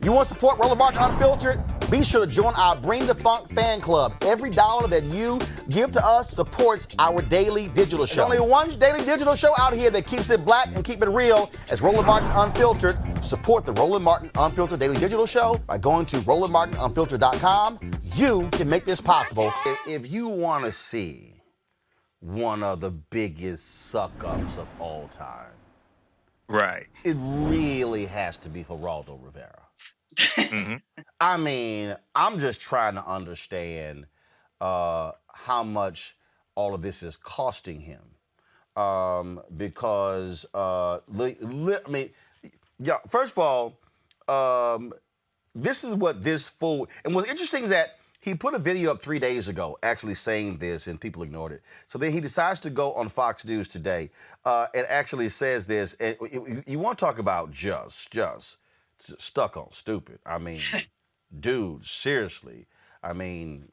You want to support Roland Martin Unfiltered? Be sure to join our Bring the Funk fan club. Every dollar that you give to us supports our daily digital show. There's only one daily digital show out here that keeps it black and keep it real as Roland Martin Unfiltered. Support the Roland Martin Unfiltered daily digital show by going to RolandMartinUnfiltered.com. You can make this possible. If you want to see one of the biggest suck-ups of all time, right, it really has to be Geraldo Rivera. I mean, I'm just trying to understand how much all of this is costing him. Because, I mean, yeah, first of all, this is what this fool, and what's interesting is that he put a video up 3 days ago actually saying this, and people ignored it. So then he decides to go on Fox News today and actually says this. And you want to talk about just stuck on stupid. I mean, dude, seriously. I mean,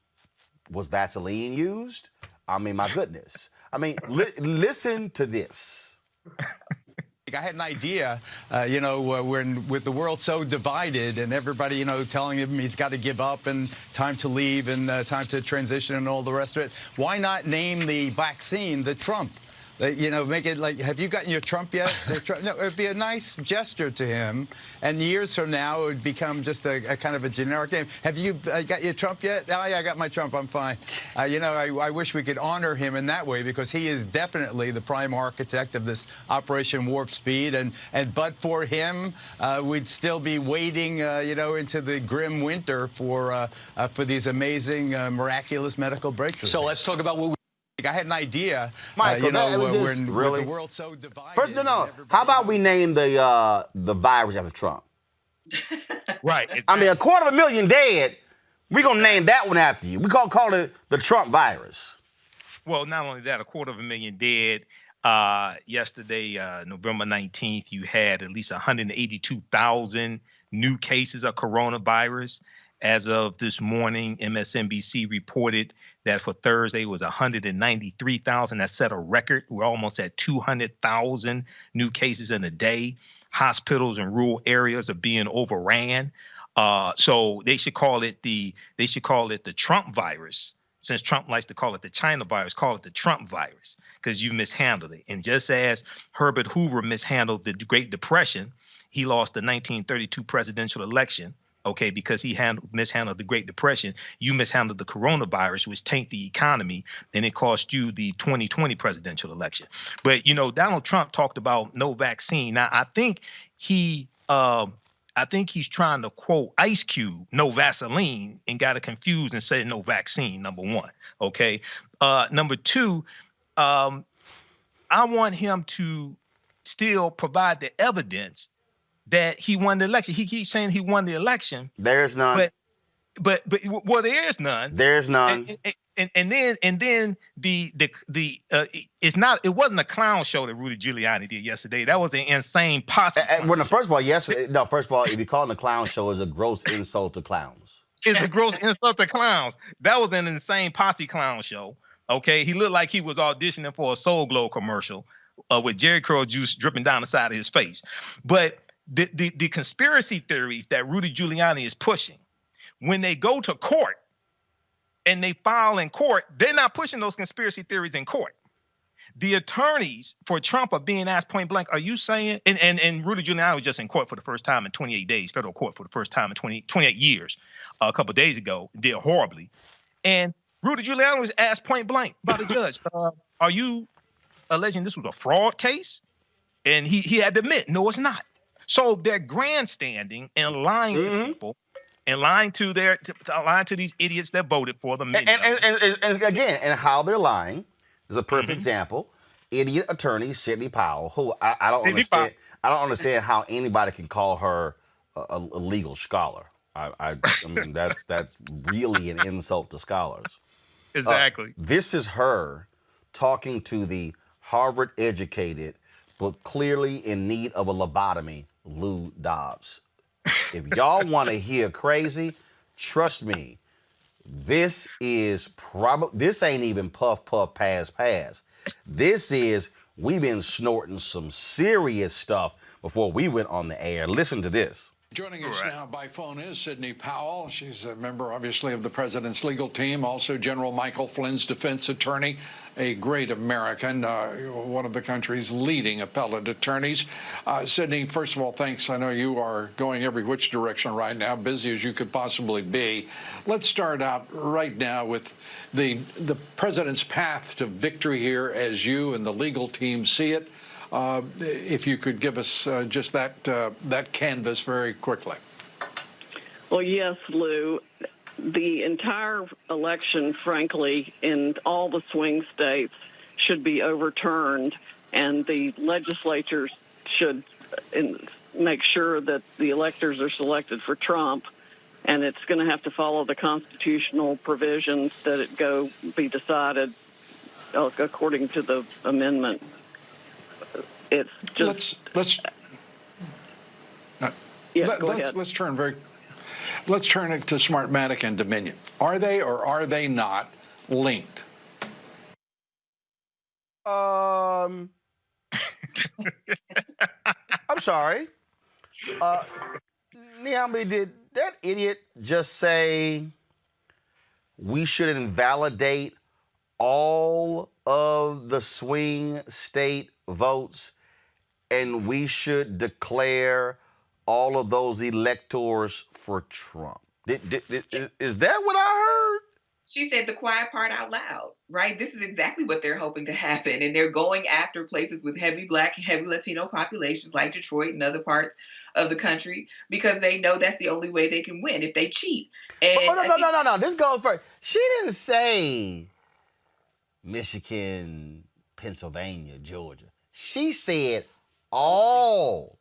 was Vaseline used? I mean, my goodness. I mean, listen to this. I had an idea, with the world so divided and everybody, telling him he's got to give up and time to leave and time to transition and all the rest of it. Why not name the vaccine the Trump? Make it like, have you gotten your Trump yet? No, it would be a nice gesture to him. And years from now, it would become just a kind of a generic name. Have you got your Trump yet? Oh, yeah, I got my Trump. I'm fine. I wish we could honor him in that way because he is definitely the prime architect of this Operation Warp Speed. And but for him, we'd still be waiting, into the grim winter for these amazing, miraculous medical breakthroughs. So let's talk about what I had an idea, Michael, with really? the world so divided. First, no. How about we name the virus after Trump? right. Exactly. I mean, 250,000 dead. We're going to name that one after you. We're going to call it the Trump virus. Well, not only that, 250,000 dead. Yesterday, November 19th, you had at least 182,000 new cases of coronavirus. As of this morning, MSNBC reported that for Thursday was 193,000. That set a record. We're almost at 200,000 new cases in a day. Hospitals in rural areas are being overran. So they should call it the Trump virus. Since Trump likes to call it the China virus, call it the Trump virus because you mishandled it. And just as Herbert Hoover mishandled the Great Depression, he lost the 1932 presidential election. Okay, because he mishandled the Great Depression, you mishandled the coronavirus, which tanked the economy, and it cost you the 2020 presidential election. But Donald Trump talked about no vaccine. Now, I think he's trying to quote Ice Cube, no Vaseline, and got it confused and said no vaccine. Number one, okay. Number two, I want him to still provide the evidence that he won the election. He keeps saying he won the election. There's none. But well, there is none. There's none. And then it wasn't a clown show that Rudy Giuliani did yesterday. That was an insane posse. First of all, if you call it a clown show, it's a gross insult to clowns. It's a gross insult to clowns. That was an insane posse clown show. Okay, he looked like he was auditioning for a Soul Glow commercial with Jerry Curl juice dripping down the side of his face. But the conspiracy theories that Rudy Giuliani is pushing, when they go to court and they file in court, they're not pushing those conspiracy theories in court. The attorneys for Trump are being asked point blank, are you saying, and Rudy Giuliani was just in court for the first time in 28 days, federal court for the first time in 28 years, a couple of days ago, did horribly. And Rudy Giuliani was asked point blank by the judge, are you alleging this was a fraud case? And he had to admit, no, it's not. So they're grandstanding and lying to people and lying to these idiots that voted for them. And again, and how they're lying is a perfect example. Idiot attorney Sidney Powell, who I don't understand. I don't understand how anybody can call her a legal scholar. I mean, that's really an insult to scholars. Exactly. This is her talking to the Harvard-educated, but clearly in need of a lobotomy, Lou Dobbs. If y'all want to hear crazy, trust me, this ain't even puff, puff, pass, pass. This is, we've been snorting some serious stuff before we went on the air. Listen to this. Joining us Right. now by phone is Sidney Powell. She's a member, obviously, of the president's legal team, also General Michael Flynn's defense attorney, a great American, one of the country's leading appellate attorneys. Sidney, first of all, thanks. I know you are going every which direction right now, busy as you could possibly be. Let's start out right now with the president's path to victory here as you and the legal team see it. If you could give us just that canvas very quickly. Well, yes, Lou. The entire election, frankly, in all the swing states should be overturned, and the legislatures should make sure that the electors are selected for Trump, and it's going to have to follow the constitutional provisions that it be decided according to the amendment. It's just let's turn it to Smartmatic and Dominion. Are they or are they not linked? I'm sorry. Niambi, did that idiot just say we should invalidate all of the swing state votes and we should declare all of those electors for Trump? Is that what I heard? She said the quiet part out loud, right? This is exactly what they're hoping to happen. And they're going after places with heavy Black and heavy Latino populations like Detroit and other parts of the country because they know that's the only way they can win if they cheat. And no. This goes first. She didn't say Michigan, Pennsylvania, Georgia. She said all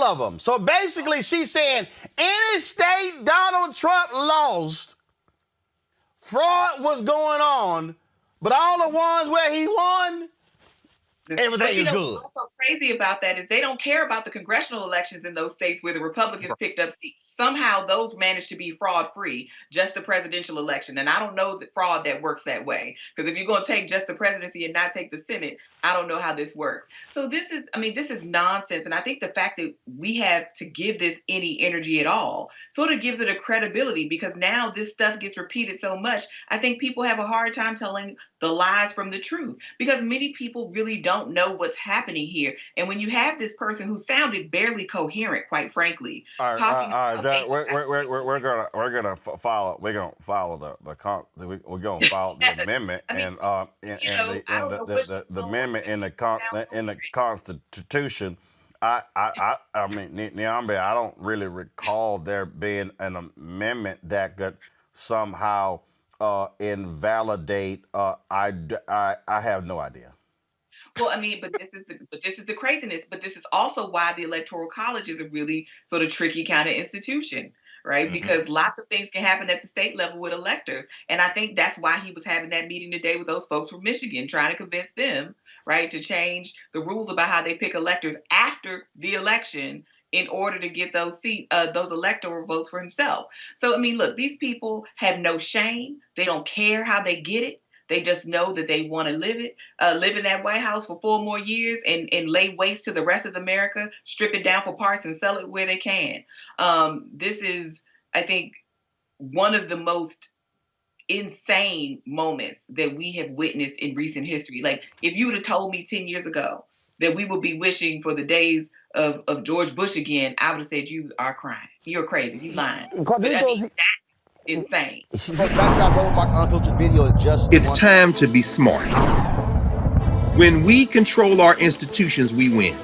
of them. So basically, she's saying any state Donald Trump lost, fraud was going on, but all the ones where he won, everything is good. What's so crazy about that is they don't care about the congressional elections in those states where the Republicans picked up seats. Somehow those managed to be fraud-free, just the presidential election. And I don't know the fraud that works that way. Because if you're going to take just the presidency and not take the Senate, I don't know how this works. So this is nonsense. And I think the fact that we have to give this any energy at all sort of gives it a credibility because now this stuff gets repeated so much. I think people have a hard time telling the lies from the truth because many people really don't know what's happening here. And when you have this person who sounded barely coherent, quite frankly, we're gonna follow the amendment the amendment in the Constitution. I mean, Niambi, I don't really recall there being an amendment that could somehow invalidate. I have no idea. Well, I mean, but this is the craziness. But this is also why the Electoral College is a really sort of tricky kind of institution, right? Mm-hmm. Because lots of things can happen at the state level with electors. And I think that's why he was having that meeting today with those folks from Michigan, trying to convince them, right, to change the rules about how they pick electors after the election in order to get those electoral votes for himself. So, I mean, look, these people have no shame. They don't care how they get it. They just know that they want to live in that White House for 4 more years and lay waste to the rest of America, strip it down for parts and sell it where they can. This is, I think, one of the most insane moments that we have witnessed in recent history. Like, if you would have told me 10 years ago that we would be wishing for the days of George Bush again, I would have said you are crying. You're crazy. You're lying. But I mean, that's insane. It's time to be smart. When we control our institutions, we win.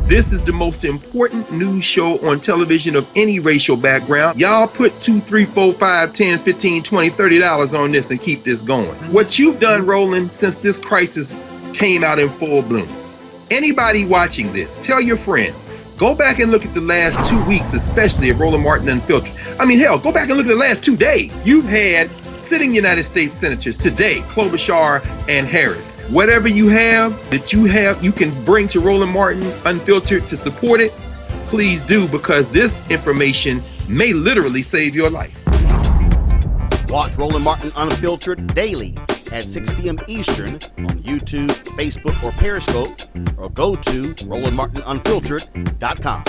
This is the most important news show on television of any racial background. Y'all put $2, $3, $4, $5, $10, $15, $20, $30 on this and keep this going. What you've done, Roland, since this crisis came out in full bloom. Anybody watching this, tell your friends. Go back and look at the last 2 weeks, especially of Roland Martin Unfiltered. I mean, hell, go back and look at the last 2 days. You've had sitting United States senators today, Klobuchar and Harris. Whatever you can bring to Roland Martin Unfiltered to support it, please do, because this information may literally save your life. Watch Roland Martin Unfiltered daily at 6 p.m. Eastern on YouTube, Facebook, or Periscope, or go to RolandMartinUnfiltered.com.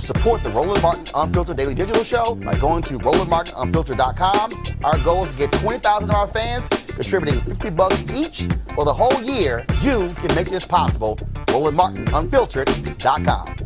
Support the Roland Martin Unfiltered Daily Digital Show by going to RolandMartinUnfiltered.com. Our goal is to get 20,000 of our fans contributing $50 each for the whole year. You can make this possible. RolandMartinUnfiltered.com.